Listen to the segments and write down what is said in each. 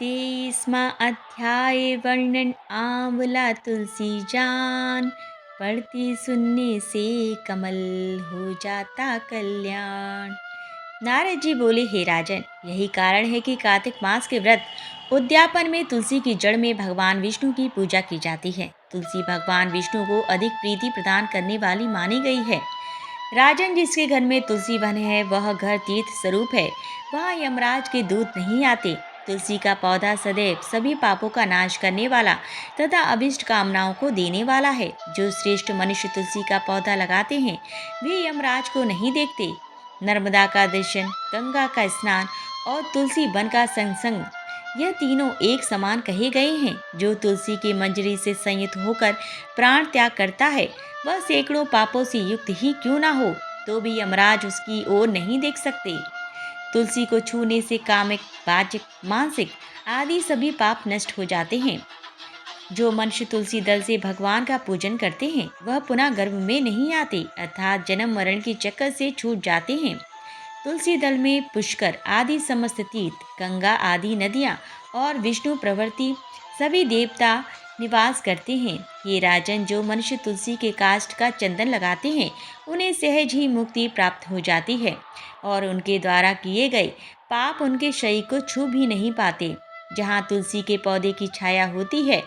23वां अध्याय वर्णन आंवला तुलसी जान। पढ़ती सुनने से कमल हो जाता कल्याण। नारद जी बोले, हे राजन, यही कारण है कि कार्तिक मास के व्रत उद्यापन में तुलसी की जड़ में भगवान विष्णु की पूजा की जाती है। तुलसी भगवान विष्णु को अधिक प्रीति प्रदान करने वाली मानी गई है। राजन, जिसके घर में तुलसी वन है वह घर तीर्थ स्वरूप है। वहाँ यमराज के दूत नहीं आते। तुलसी का पौधा सदैव सभी पापों का नाश करने वाला तथा अभिष्ट कामनाओं को देने वाला है। जो श्रेष्ठ मनुष्य तुलसी का पौधा लगाते हैं वे यमराज को नहीं देखते। नर्मदा का दर्शन, गंगा का स्नान और तुलसी वन का संसंग, यह तीनों एक समान कहे गए हैं। जो तुलसी की मंजरी से संयुक्त होकर प्राण त्याग करता है वह सैकड़ों पापों से युक्त ही क्यों ना हो तो भी यमराज उसकी ओर नहीं देख सकते। तुलसी को छूने से कामिक, वाचिक, मानसिक आदि सभी पाप नष्ट हो जाते हैं। जो मनुष्य तुलसी दल से भगवान का पूजन करते हैं वह पुनः गर्भ में नहीं आते, अर्थात जन्म मरण के चक्कर से छूट जाते हैं। तुलसी दल में पुष्कर आदि समस्त तीर्थ, गंगा आदि नदियाँ और विष्णु प्रवृत्ति सभी देवता निवास करते हैं। ये राजन, जो मनुष्य तुलसी के काष्ठ का चंदन लगाते हैं उन्हें सहज ही मुक्ति प्राप्त हो जाती है और उनके द्वारा किए गए पाप उनके शरीर को छू भी नहीं पाते। जहाँ तुलसी के पौधे की छाया होती है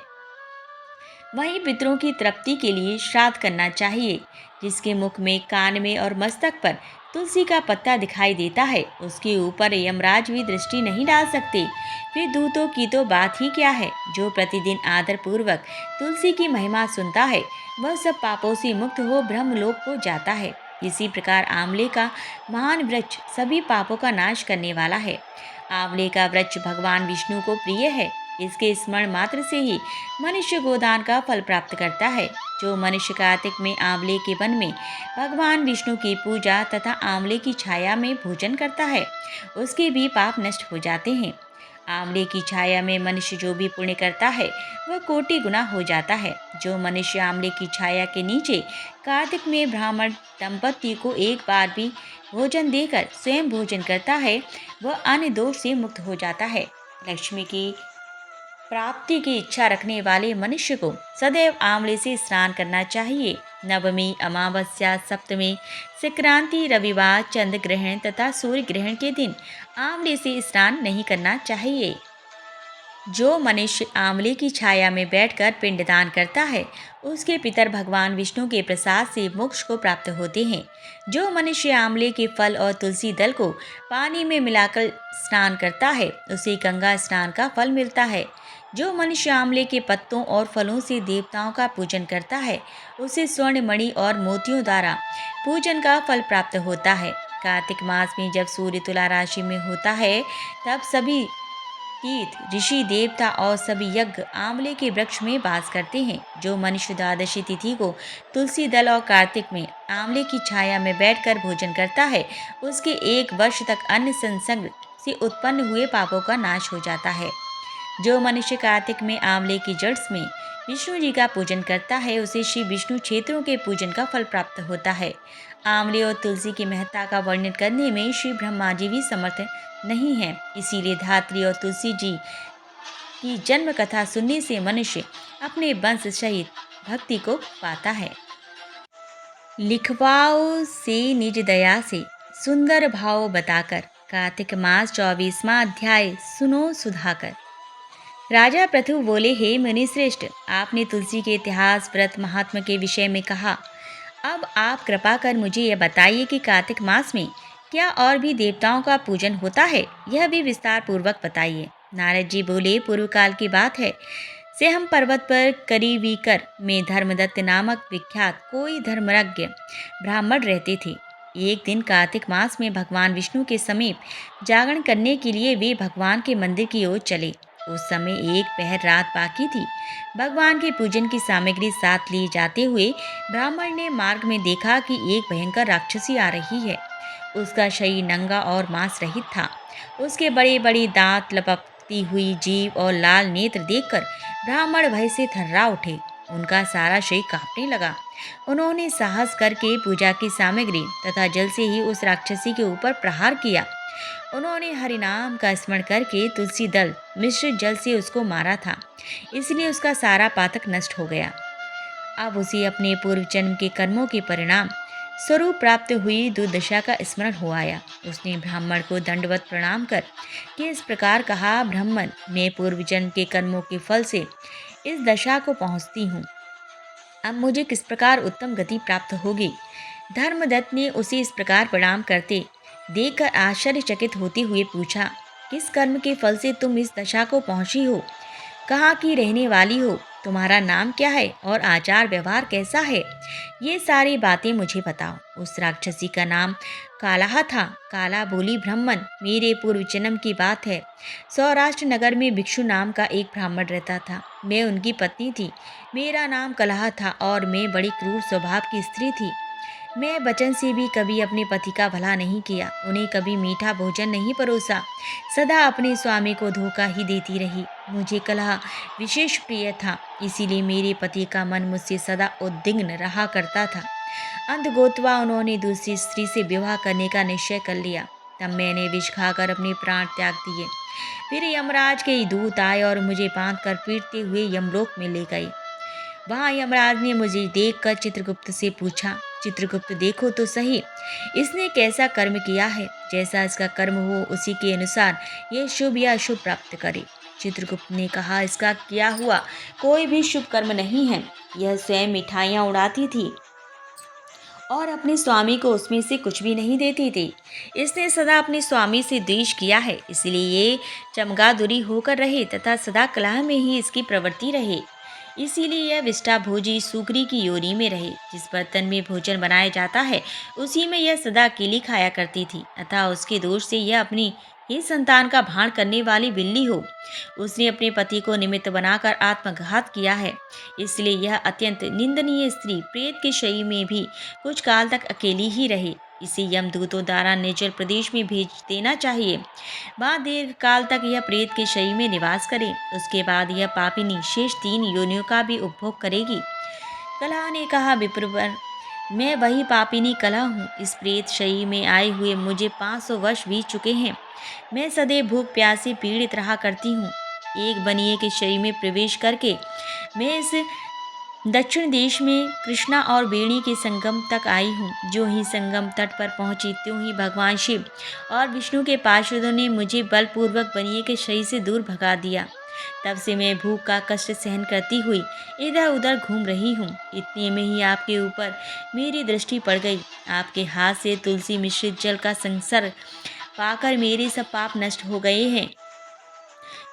वहीं पितरों की तृप्ति के लिए श्राद्ध करना चाहिए। जिसके मुख में, कान में और मस्तक पर तुलसी का पत्ता दिखाई देता है उसके ऊपर यमराज भी दृष्टि नहीं डाल सकते। फिर दूतों की तो बात ही क्या है। जो प्रतिदिन आदर पूर्वक तुलसी की महिमा सुनता है वह सब पापों से मुक्त हो ब्रह्मलोक को जाता है। इसी प्रकार आंवले का महान वृक्ष सभी पापों का नाश करने वाला है। आंवले का वृक्ष भगवान विष्णु को प्रिय है। इसके स्मरण मात्र से ही मनुष्य गोदान का फल प्राप्त करता है। जो मनुष्य कार्तिक में आंवले के वन में भगवान विष्णु की पूजा तथा आंवले की छाया में भोजन करता है उसके भी पाप नष्ट हो जाते हैं। आंवले की छाया में मनुष्य जो भी पुण्य करता है वह कोटि गुना हो जाता है। जो मनुष्य आंवले की छाया के नीचे कार्तिक में ब्राह्मण दंपति को एक बार भी भोजन देकर स्वयं भोजन करता है वह अन्य दोष से मुक्त हो जाता है। लक्ष्मी की प्राप्ति की इच्छा रखने वाले मनुष्य को सदैव आंवले से स्नान करना चाहिए। नवमी, अमावस्या, सप्तमी, संक्रांति, रविवार, चंद्र ग्रहण तथा सूर्य ग्रहण के दिन आंवले से स्नान नहीं करना चाहिए। जो मनुष्य आंवले की छाया में बैठकर पिंडदान करता है उसके पितर भगवान विष्णु के प्रसाद से मोक्ष को प्राप्त होते हैं। जो मनुष्य आंवले के फल और तुलसी दल को पानी में मिलाकर स्नान करता है उसे गंगा स्नान का फल मिलता है। जो मनुष्य आंवले के पत्तों और फलों से देवताओं का पूजन करता है उसे स्वर्ण, मणि और मोतियों द्वारा पूजन का फल प्राप्त होता है। कार्तिक मास में जब सूर्य तुला राशि में होता है तब सभी तीर्थ, ऋषि, देवता और सभी यज्ञ आंवले के वृक्ष में वास करते हैं। जो मनुष्य द्वादशी तिथि को तुलसी दल और कार्तिक में आंवले की छाया में बैठकर भोजन करता है उसके 1 वर्ष तक अन्न संसर्ग से उत्पन्न हुए पापों का नाश हो जाता है। जो मनुष्य कार्तिक में आंवले की जड़ में विष्णु जी का पूजन करता है उसे श्री विष्णु क्षेत्रों के पूजन का फल प्राप्त होता है। आंवले और तुलसी की महत्ता का वर्णन करने में श्री ब्रह्मा जी भी समर्थ नहीं है। इसीलिए धात्री और तुलसी जी की जन्म कथा सुनने से मनुष्य अपने वंश सहित भक्ति को पाता है। लिखवाओ से निज दया से सुंदर भाव बताकर, कार्तिक मास 24वां अध्याय सुनो सुधाकर। राजा पृथु बोले, हे मुनि श्रेष्ठ, आपने तुलसी के इतिहास, व्रत, महात्म के विषय में कहा। अब आप कृपा कर मुझे यह बताइए कि कार्तिक मास में क्या और भी देवताओं का पूजन होता है, यह भी विस्तार पूर्वक बताइए। नारद जी बोले, पूर्व काल की बात है। सेहम पर्वत पर करीवीकर में धर्मदत्त नामक विख्यात कोई धर्मज्ञ ब्राह्मण रहते थे। एक दिन कार्तिक मास में भगवान विष्णु के समीप जागरण करने के लिए वे भगवान के मंदिर की ओर चले। उस समय एक पहर रात बाकी थी। भगवान के पूजन की सामग्री साथ ली जाते हुए ब्राह्मण ने मार्ग में देखा कि एक भयंकर राक्षसी आ रही है। उसका शरीर नंगा और मांस रहित था। उसके बड़े बड़े दांत, लपकती हुई जीभ और लाल नेत्र देखकर ब्राह्मण भय से थर्रा उठे। उनका सारा शरीर कांपने लगा। उन्होंने साहस करके पूजा की सामग्री तथा जल से ही उस राक्षसी के ऊपर प्रहार किया। उन्होंने हरिनाम का स्मरण करके तुलसी दल मिश्रित जल से उसको मारा था, इसलिए उसका सारा पातक नष्ट हो गया। अब उसे अपने पूर्व जन्म के कर्मों के परिणाम स्वरूप प्राप्त हुई दुर्दशा का स्मरण हो आया। उसने ब्राह्मण को दंडवत प्रणाम कर के इस प्रकार कहा, ब्राह्मण, मैं पूर्व जन्म के कर्मों के फल से इस दशा को पहुँचती हूँ। अब मुझे किस प्रकार उत्तम गति प्राप्त होगी? धर्मदत्त ने उसे इस प्रकार प्रणाम करते देखकर आश्चर्यचकित होते हुए पूछा, किस कर्म के फल से तुम इस दशा को पहुंची हो? कहाँ की रहने वाली हो? तुम्हारा नाम क्या है और आचार व्यवहार कैसा है? ये सारी बातें मुझे बताओ। उस राक्षसी का नाम कालाह था। काला बोली, ब्राह्मण, मेरे पूर्व जन्म की बात है। सौराष्ट्र नगर में भिक्षु नाम का एक ब्राह्मण रहता था। मैं उनकी पत्नी थी। मेरा नाम कलह था और मैं बड़ी क्रूर स्वभाव की स्त्री थी। मैं वचन से भी कभी अपने पति का भला नहीं किया, उन्हें कभी मीठा भोजन नहीं परोसा, सदा अपने स्वामी को धोखा ही देती रही। मुझे कलह विशेष प्रिय था, इसीलिए मेरे पति का मन मुझसे सदा उद्विग्न रहा करता था। अंतगोतवा उन्होंने दूसरी स्त्री से विवाह करने का निश्चय कर लिया। तब मैंने विष खाकर अपने प्राण त्याग दिए। फिर यमराज के दूत आए और मुझे बांध कर पीटते हुए यमलोक में ले गए। वहाँ यमराज ने मुझे देखकर चित्रगुप्त से पूछा, चित्रगुप्त, देखो तो सही, इसने कैसा कर्म किया है। जैसा इसका कर्म हो उसी के अनुसार यह शुभ या अशुभ प्राप्त करे। चित्रगुप्त ने कहा, इसका किया हुआ कोई भी शुभ कर्म नहीं है। यह स्वयं मिठाइयाँ उड़ाती थी और अपने स्वामी को उसमें से कुछ भी नहीं देती थी। इसने सदा अपने स्वामी से द्वेष किया है, इसलिए ये चमगादुरी होकर रहे तथा सदा कलह में ही इसकी प्रवृत्ति रहे। इसीलिए यह विष्ठा भोजी सुकरी की योनि में रहे। जिस बर्तन में भोजन बनाया जाता है उसी में यह सदा अकेली खाया करती थी। अतः उसके दोष से यह अपनी ही संतान का भाण करने वाली बिल्ली हो। उसने अपने पति को निमित्त बनाकर आत्मघात किया है, इसलिए यह अत्यंत निंदनीय स्त्री प्रेत के शरीर में भी कुछ काल तक अकेली ही रहे। इसे यमदूतों द्वारा निर्जल प्रदेश में भेज देना चाहिए। वहाँ दीर्घ काल तक यह प्रेत के शरीर में निवास करे। उसके बाद यह पापिनी शेष 3 योनियों का भी उपभोग करेगी। कलह ने कहा, विप्रवर, मैं वही पापिनी कलह हूँ। इस प्रेत शरीर में आए हुए मुझे 500 वर्ष बीत चुके हैं। मैं सदैव भूख प्यास से पीड़ित रहा करती हूँ। एक बनिए के शरीर में प्रवेश करके मैं इस दक्षिण देश में कृष्णा और बेणी के संगम तक आई हूँ। जो ही संगम तट पर पहुंची त्यों ही भगवान शिव और विष्णु के पार्षदों ने मुझे बलपूर्वक बनिए के शरीर से दूर भगा दिया। तब से मैं भूख का कष्ट सहन करती हुई इधर उधर घूम रही हूँ। इतने में ही आपके ऊपर मेरी दृष्टि पड़ गई। आपके हाथ से तुलसी मिश्रित जल का संसर्ग पाकर मेरे सब पाप नष्ट हो गए हैं।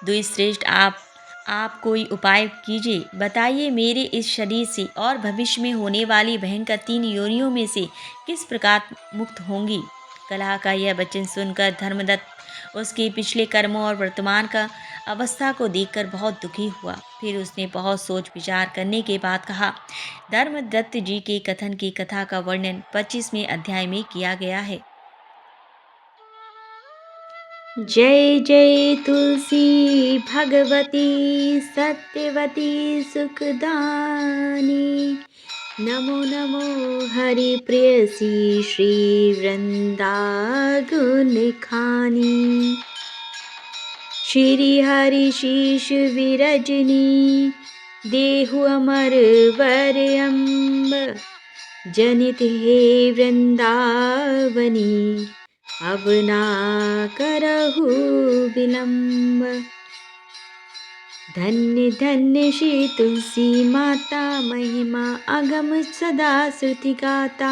द्विश्रेष्ठ, आप कोई उपाय कीजिए। बताइए, मेरे इस शरीर से और भविष्य में होने वाली भयंकर 3 योनियों में से किस प्रकार मुक्त होंगी। कलह का यह वचन सुनकर धर्मदत्त उसके पिछले कर्मों और वर्तमान का अवस्था को देखकर बहुत दुखी हुआ। फिर उसने बहुत सोच विचार करने के बाद कहा, धर्मदत्त जी के कथन की कथा का वर्णन 25वें अध्याय में किया गया है। जय जय तुलसी भगवती सत्यवती सुखदानी। नमो नमो हरि प्रेयसी श्री वृंदागुन खानी। श्री हरि शीश विरजनी देहु अमर वर अम्ब। जनित हे वृंदावनी अब ना करहु विलंब। धन्य धन्य श्री तुलसी माता, महिमा अगम सदा श्रुति गाता।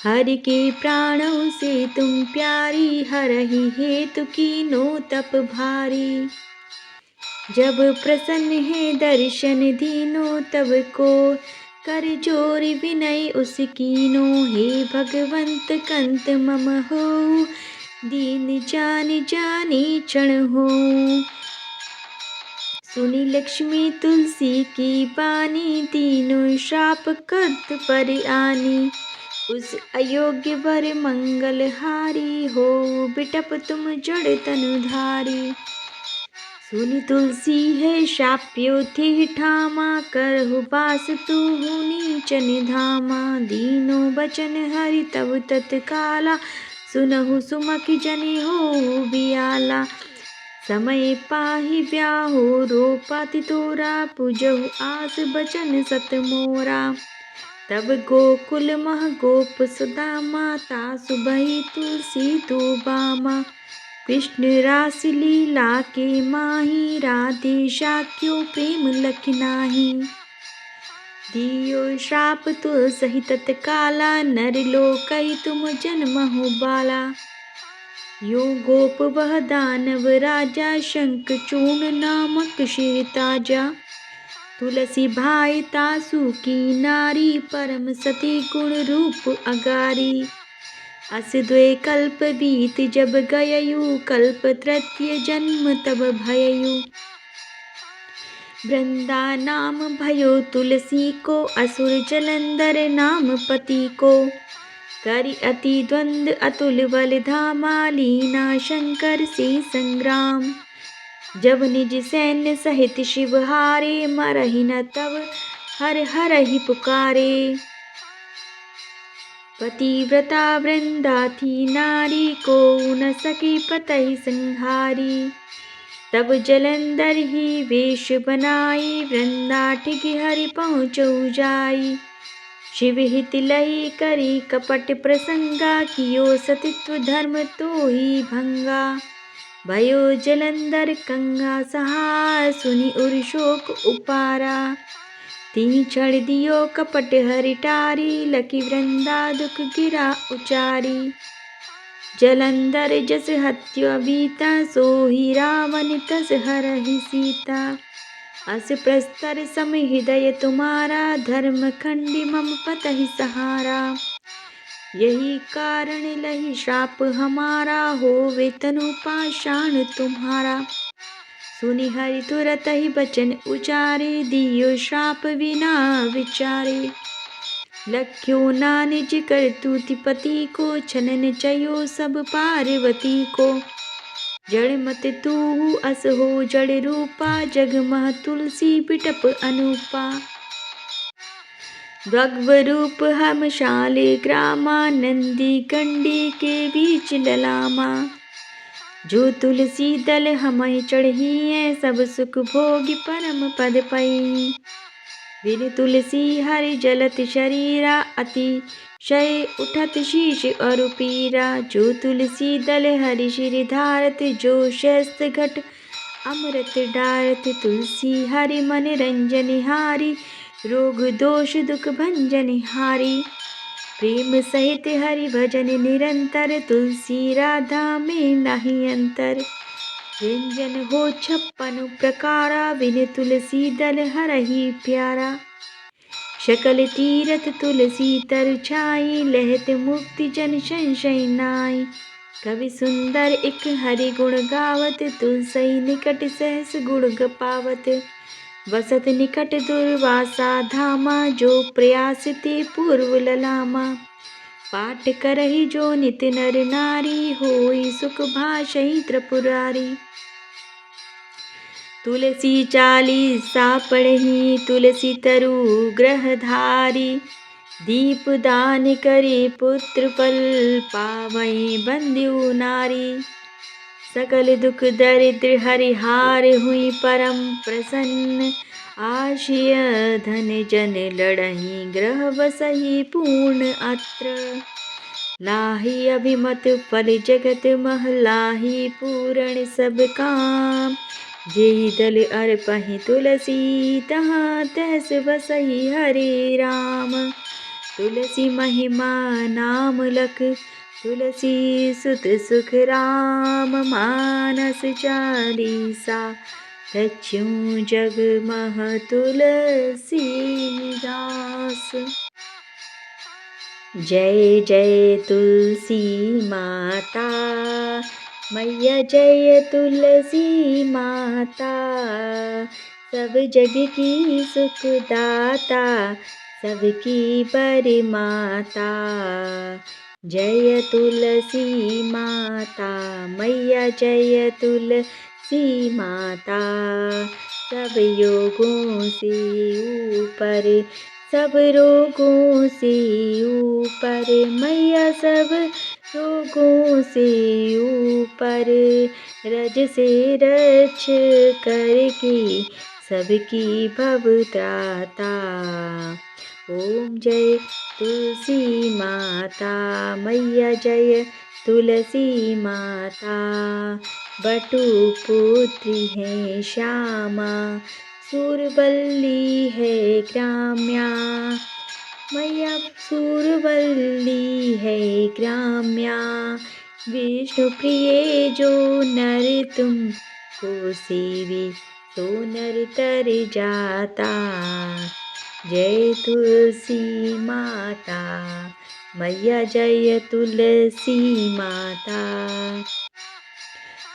हरि के प्राणों से तुम प्यारी, हरहि हेतु कीनो तप भारी। जब प्रसन्न है दर्शन दीनो, तब को कर जोरी विनय उस कीनो। हे भगवंत कंत मम हो, दीन जानी चरण हो। सुनी लक्ष्मी तुलसी की बानी, तीनों श्राप कद पर आनी। उस अयोग्य वर मंगलहारी, हो बिटप तुम जड़ तनुधारी। सुनी तुलसी है शाप्यो थे ठामा, करहु बास तू नीचन धामा। दीनो बचन हरि तब तत्काला, सुनहु सुमखि जनि हो बियाला। समय पाहि ब्याहो रोपति तोरा, पूजहु आस बचन सत मोरा। तब गोकुल मह गोप सुदामा, तासु बही तुलसी तो बामा। कृष्ण रास लीला के माही, राधे शाक्यो प्रेम लख नाही। दियो श्राप तुलसहि तत्काला, नर लोकहि तुम जन्महु बाला। यो गोप वह दानव राजा, शंख चूर्ण नामक शिर ताजा। तुलसी भाई तासु की नारी, परम सती गुण रूप अगारी। अस द्वे कल्प बीत जब गययु, कल्प तृतीय जन्म तब भययु। वृंदा नाम भयो तुलसी को, असुर जलंधर नाम पति को। करि अति द्वंद अतुल बल धामा, लीना शंकर से संग्राम। जब निज सैन्य सहित शिव हारे, मरहि न तब हर हरहि पुकारे। पतिव्रता वृंदा थी नारी, को न सकी पतहि संहारी। तब जलंधर ही वेश बनाई, वृंदा ठिगी हरि पहुँचौ जाई। शिव हित लई करी कपट प्रसंगा, कियो सतित्व धर्म तो ही भंगा। भयो जलंधर कंगा सहार, सुनि उर शोक उपारा। ती क्षण दियो कपट हरि टारी, लखी वृंदा दुख गिरा उचारी। जलंधर जस हत्यो बीता, सोहि रावण तस हरहि सीता। अस प्रस्तर सम हृदय तुम्हारा, धर्म खंडी मम पतहि सहारा। यही कारण लही श्राप हमारा, होवे तनु पाषाण तुम्हारा। सुनि हरि तुरत ही बचन उचारे, दियो श्राप बिना विचारे। लख्यो ना निज करतूति पति को, छनन चयो सब पार्वती को। जड़ मत तूहु अस हो जड़ रूपा, जग मह तुलसी बिटप अनूपा। भगव रूप हम शाले ग्रामा, नंदी कंडी के बीच ललामा। जो तुलसी दल हमहि चढ़िए, सब सुख भोगी परम पद पई। बिन तुलसी हरि जलत शरीरा, अति शय उठत शीश और पीरा। जो तुलसी दल हरि शिर धारत, जो शस्त घट अमृत डारत। तुलसी हरि मन रंजन हारी, रोग दोष दुख भंजन हारी। प्रेम सहित हरि भजन निरंतर, तुलसी राधा में नहीं अंतर। व्यंजन हो 56 प्रकारा, बिन तुलसी दल हरहि प्यारा। सकल तीरथ तुलसी तर छाई, लहत मुक्ति जन संशय नाई। कवि सुंदर एक हरि गुण गावत, तुलसी निकट सहस गुण पावत। वसत निकट दुर्वासा धामा, जो प्रयास ते पूर्व ललामा। पाठ करहि जो नित नर नारी, होई सुख भाषहि त्रिपुरारी। तुलसी चालीसा पढ़हि, तुलसी तरु ग्रह धारी। दीप दान करे पुत्र फल, पावै बंध्यो नारी। सकल दुख दरिद्र हरिहार, हुई परम प्रसन्न। आशिय धन जन लड़हि, ग्रह बसहि पूर्ण अत्र। लाहि अभिमत फल जगत मह, लाहि पूरण सब काम। जेहि दल अर्पहि तुलसी, तहाँ तहस बसहि हरे राम। तुलसी महिमा नाम लख, तुलसी सुत सुख राम। मानस चालीसा, रच्युं जग मह तुलसी दास। जय जय तुलसी माता, मैया जय तुलसी माता। सब जग की सुखदाता, सबकी परिमाता। जय तुलसी माता, मैया जय तुलसी माता। सब योगों से ऊपर, सब रोगों से ऊपर, मैया सब रोगों से ऊपर रज से रक्ष करके सबकी भवत्राता। ओम जय तुलसी माता मैया जय तुलसी माता। बटु पुत्री है श्यामा सूरवल्ली है ग्राम्या। मैया सूरवल्ली है ग्राम्या। विष्णु प्रिय जो नर तुम को सेवी तो नर तर जाता। जय तुलसी माता मैया जय तुलसी माता।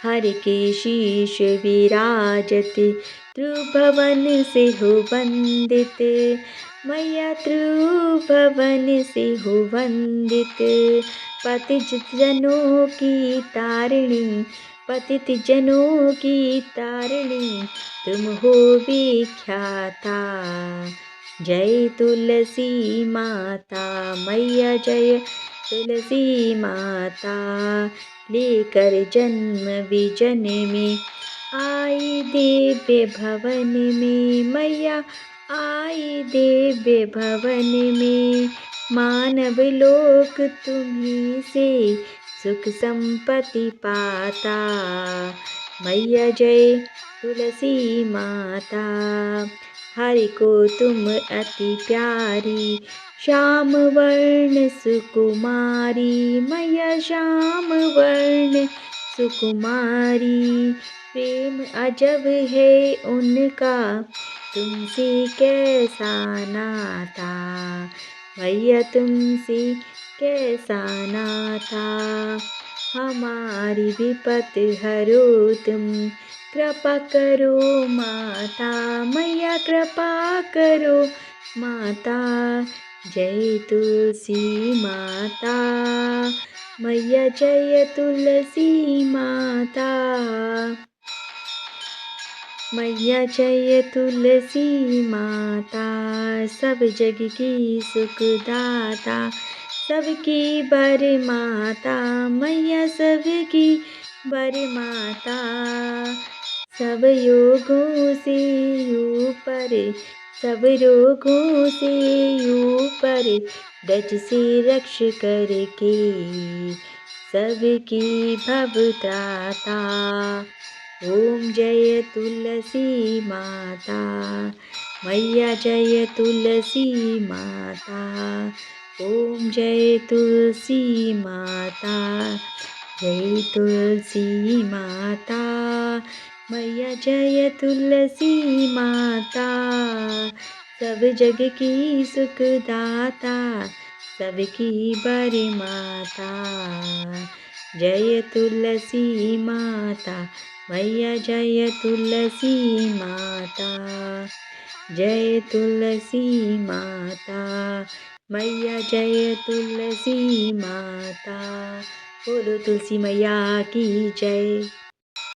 हर के शीश विराजत त्रिभुवन से हो वंदित। मैया त्रिभुवन से हो वंदित। पतित जनों की तारिणी पतित जनों की तारिणी तुम हो विख्याता। जय तुलसी माता मैया जय तुलसी माता। लेकर जन्म विजन में आई दिव्य भवन में। मैया आई दिव्य भवन में। मानव लोक तुम्हीं से सुख संपत्ति पाता। मैया जय तुलसी माता। हरि को तुम अति प्यारी श्याम वर्ण सुकुमारी। मैया श्याम वर्ण सुकुमारी। प्रेम अजब है उनका तुमसे कैसा नाता। मैया तुमसे कैसा नाता। हमारी विपत हरो तुम कृपा करो माता। मैया कृपा करो माता। जय तुलसी माता मैया जय तुलसी माता। मैया जय तुलसी माता। सब जग की सुखदाता सबकी बर माता। मैया सबकी बर माता। सब योगों से ऊपर सब रोगों से ऊपर डज से रक्ष करके सबकी भवत्राता। ओम जय तुलसी माता मैया जय तुलसी माता। ओम जय तुलसी माता जय तुलसी माता। मैया जय तुलसी माता। सब जग की सुखदाता सबकी बर माता। जय तुलसी माता मैया जय तुलसी माता। जय तुलसी माता मैया जय तुलसी माता। बोलो तुलसी मैया की जय।